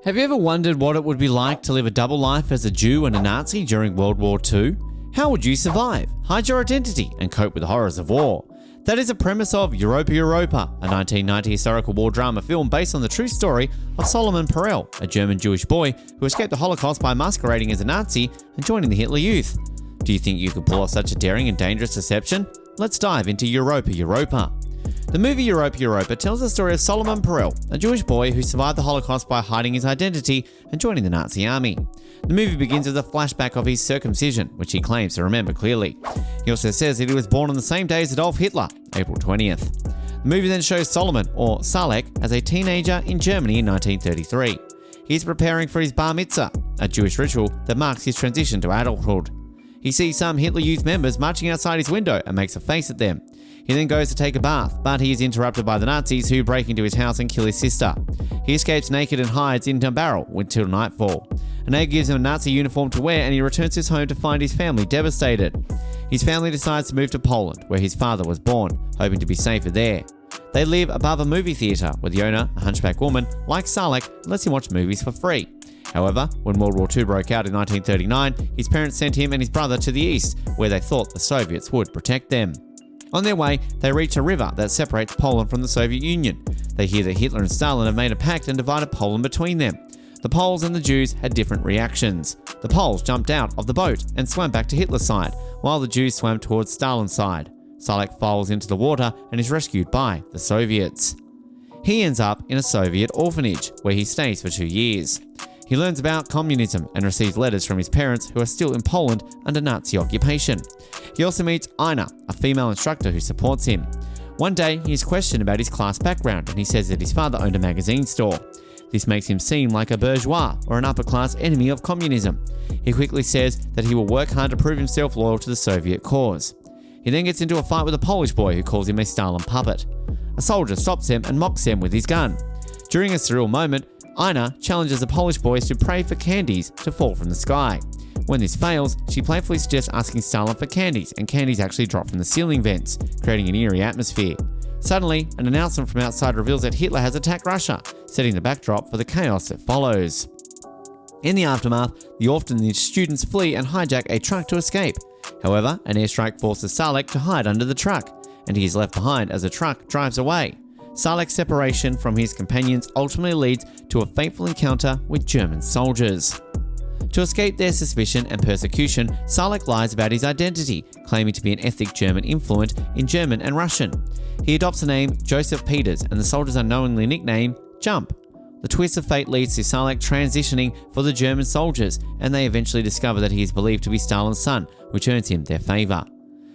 Have you ever wondered what it would be like to live a double life as a Jew and a Nazi during World War II? How would you survive, hide your identity, and cope with the horrors of war? That is the premise of Europa Europa, a 1990 historical war drama film based on the true story of Solomon Perel, a German Jewish boy who escaped the Holocaust by masquerading as a Nazi and joining the Hitler Youth. Do you think you could pull off such a daring and dangerous deception? Let's dive into Europa Europa. The movie Europa Europa tells the story of Solomon Perel, a Jewish boy who survived the Holocaust by hiding his identity and joining the Nazi army. The movie begins with a flashback of his circumcision, which he claims to remember clearly. He also says that he was born on the same day as Adolf Hitler, April 20th. The movie then shows Solomon, or Salek, as a teenager in Germany in 1933. He is preparing for his bar mitzvah, a Jewish ritual that marks his transition to adulthood. He sees some Hitler Youth members marching outside his window and makes a face at them. He then goes to take a bath, but he is interrupted by the Nazis who break into his house and kill his sister. He escapes naked and hides in a barrel until nightfall. An egg gives him a Nazi uniform to wear and he returns to his home to find his family devastated. His family decides to move to Poland, where his father was born, hoping to be safer there. They live above a movie theatre, where the owner, a hunchback woman, like Salek, lets him watch movies for free. However, when World War II broke out in 1939, his parents sent him and his brother to the east, where they thought the Soviets would protect them. On their way, they reach a river that separates Poland from the Soviet Union. They hear that Hitler and Stalin have made a pact and divided Poland between them. The Poles and the Jews had different reactions. The Poles jumped out of the boat and swam back to Hitler's side, while the Jews swam towards Stalin's side. Salek falls into the water and is rescued by the Soviets. He ends up in a Soviet orphanage, where he stays for 2 years. He learns about communism and receives letters from his parents who are still in Poland under Nazi occupation. He also meets Ina, a female instructor who supports him. One day, he is questioned about his class background and he says that his father owned a magazine store. This makes him seem like a bourgeois or an upper-class enemy of communism. He quickly says that he will work hard to prove himself loyal to the Soviet cause. He then gets into a fight with a Polish boy who calls him a Stalin puppet. A soldier stops him and mocks him with his gun. During a surreal moment, Ina challenges the Polish boys to pray for candies to fall from the sky. When this fails, she playfully suggests asking Stalin for candies, and candies actually drop from the ceiling vents, creating an eerie atmosphere. Suddenly, an announcement from outside reveals that Hitler has attacked Russia, setting the backdrop for the chaos that follows. In the aftermath, the orphanage students flee and hijack a truck to escape. However, an airstrike forces Salek to hide under the truck, and he is left behind as the truck drives away. Salek's separation from his companions ultimately leads to a fateful encounter with German soldiers. To escape their suspicion and persecution, Salek lies about his identity, claiming to be an ethnic German influent in German and Russian. He adopts the name Joseph Peters, and the soldiers unknowingly nickname Jump. The twist of fate leads to Salek transitioning for the German soldiers, and they eventually discover that he is believed to be Stalin's son, which earns him their favour.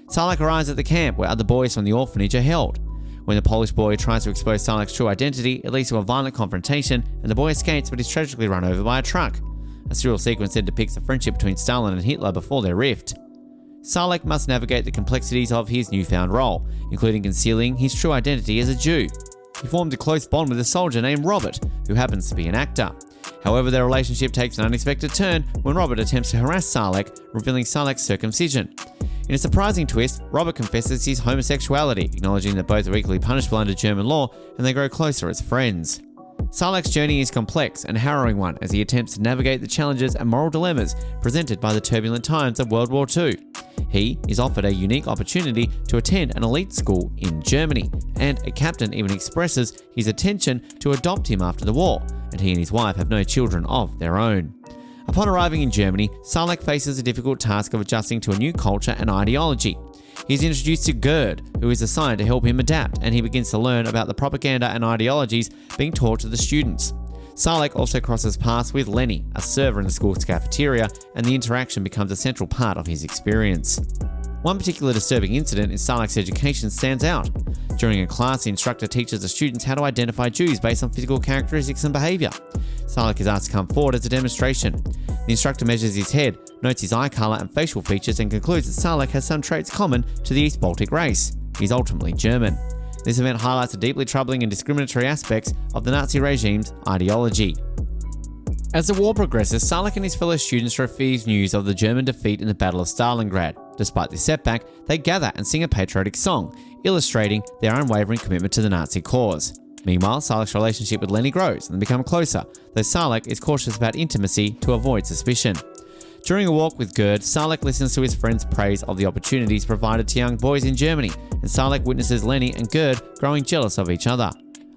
Salek arrives at the camp where other boys from the orphanage are held. When the Polish boy tries to expose Salek's true identity, it leads to a violent confrontation, and the boy escapes but is tragically run over by a truck. A surreal sequence then depicts the friendship between Stalin and Hitler before their rift. Salek must navigate the complexities of his newfound role, including concealing his true identity as a Jew. He formed a close bond with a soldier named Robert, who happens to be an actor. However, their relationship takes an unexpected turn when Robert attempts to harass Salek, revealing Salek's circumcision. In a surprising twist, Robert confesses his homosexuality, acknowledging that both are equally punishable under German law, and they grow closer as friends. Salek's journey is complex and harrowing one as he attempts to navigate the challenges and moral dilemmas presented by the turbulent times of World War II. He is offered a unique opportunity to attend an elite school in Germany, and a captain even expresses his intention to adopt him after the war, and he and his wife have no children of their own. Upon arriving in Germany, Salek faces a difficult task of adjusting to a new culture and ideology. He is introduced to Gerd, who is assigned to help him adapt, and he begins to learn about the propaganda and ideologies being taught to the students. Salek also crosses paths with Lenny, a server in the school's cafeteria, and the interaction becomes a central part of his experience. One particular disturbing incident in Salek's education stands out. During a class, the instructor teaches the students how to identify Jews based on physical characteristics and behaviour. Salek is asked to come forward as a demonstration. The instructor measures his head, notes his eye colour and facial features, and concludes that Salek has some traits common to the East Baltic race. He's ultimately German. This event highlights the deeply troubling and discriminatory aspects of the Nazi regime's ideology. As the war progresses, Salek and his fellow students receive news of the German defeat in the Battle of Stalingrad. Despite this setback, they gather and sing a patriotic song, illustrating their unwavering commitment to the Nazi cause. Meanwhile, Salak's relationship with Lenny grows and they become closer, though Salak is cautious about intimacy to avoid suspicion. During a walk with Gerd, Salak listens to his friend's praise of the opportunities provided to young boys in Germany, and Salak witnesses Lenny and Gerd growing jealous of each other.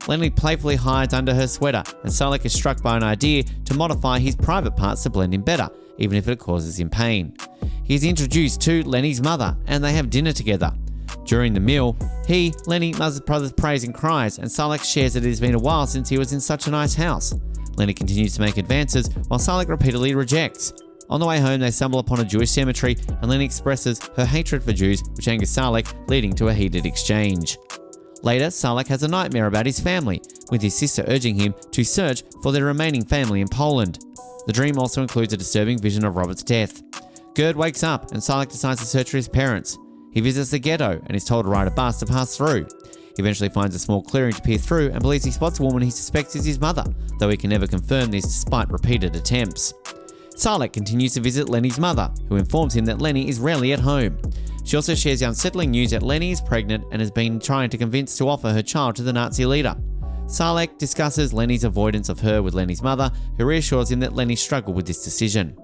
Lenny playfully hides under her sweater, and Salak is struck by an idea to modify his private parts to blend in better, even if it causes him pain. He is introduced to Lenny's mother, and they have dinner together. During the meal, Lenny, mother's brother prays and cries, and Salak shares that it has been a while since he was in such a nice house. Lenny continues to make advances, while Salak repeatedly rejects. On the way home, they stumble upon a Jewish cemetery, and Lenny expresses her hatred for Jews, which angers Salak, leading to a heated exchange. Later, Salak has a nightmare about his family, with his sister urging him to search for their remaining family in Poland. The dream also includes a disturbing vision of Robert's death. Gerd wakes up, and Salak decides to search for his parents. He visits the ghetto, and is told to ride a bus to pass through. He eventually finds a small clearing to peer through, and believes he spots a woman he suspects is his mother, though he can never confirm this despite repeated attempts. Salak continues to visit Lenny's mother, who informs him that Lenny is rarely at home. She also shares the unsettling news that Lenny is pregnant and has been trying to convince to offer her child to the Nazi leader. Salak discusses Lenny's avoidance of her with Lenny's mother, who reassures him that Lenny struggled with this decision.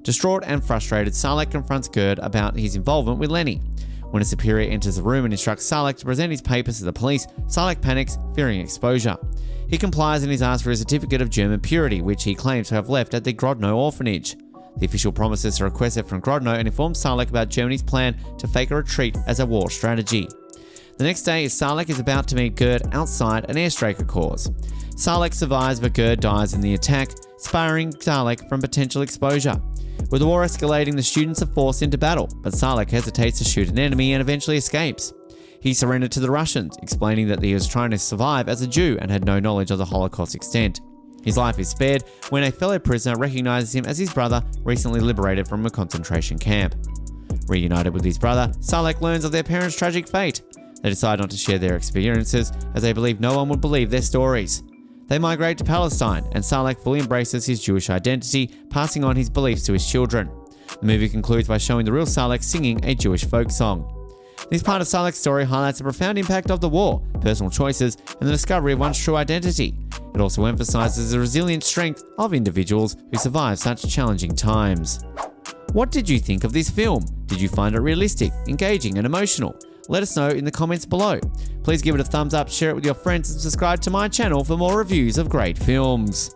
Distraught and frustrated, Salak confronts Gerd about his involvement with Lenny. When a superior enters the room and instructs Salak to present his papers to the police, Salak panics, fearing exposure. He complies and is asked for a certificate of German purity, which he claims to have left at the Grodno orphanage. The official promises to request it from Grodno and informs Salak about Germany's plan to fake a retreat as a war strategy. The next day, Salak is about to meet Gerd outside an airstrike occurs. Salak survives, but Gerd dies in the attack, sparing Salak from potential exposure. With the war escalating, the students are forced into battle, but Salak hesitates to shoot an enemy and eventually escapes. He surrendered to the Russians, explaining that he was trying to survive as a Jew and had no knowledge of the Holocaust extent. His life is spared when a fellow prisoner recognizes him as his brother, recently liberated from a concentration camp. Reunited with his brother, Salak learns of their parents' tragic fate. They decide not to share their experiences, as they believe no one would believe their stories. They migrate to Palestine, and Salak fully embraces his Jewish identity, passing on his beliefs to his children. The movie concludes by showing the real Salak singing a Jewish folk song. This part of Salak's story highlights the profound impact of the war, personal choices, and the discovery of one's true identity. It also emphasizes the resilient strength of individuals who survive such challenging times. What did you think of this film? Did you find it realistic, engaging, and emotional? Let us know in the comments below. Please give it a thumbs up, share it with your friends, and subscribe to my channel for more reviews of great films.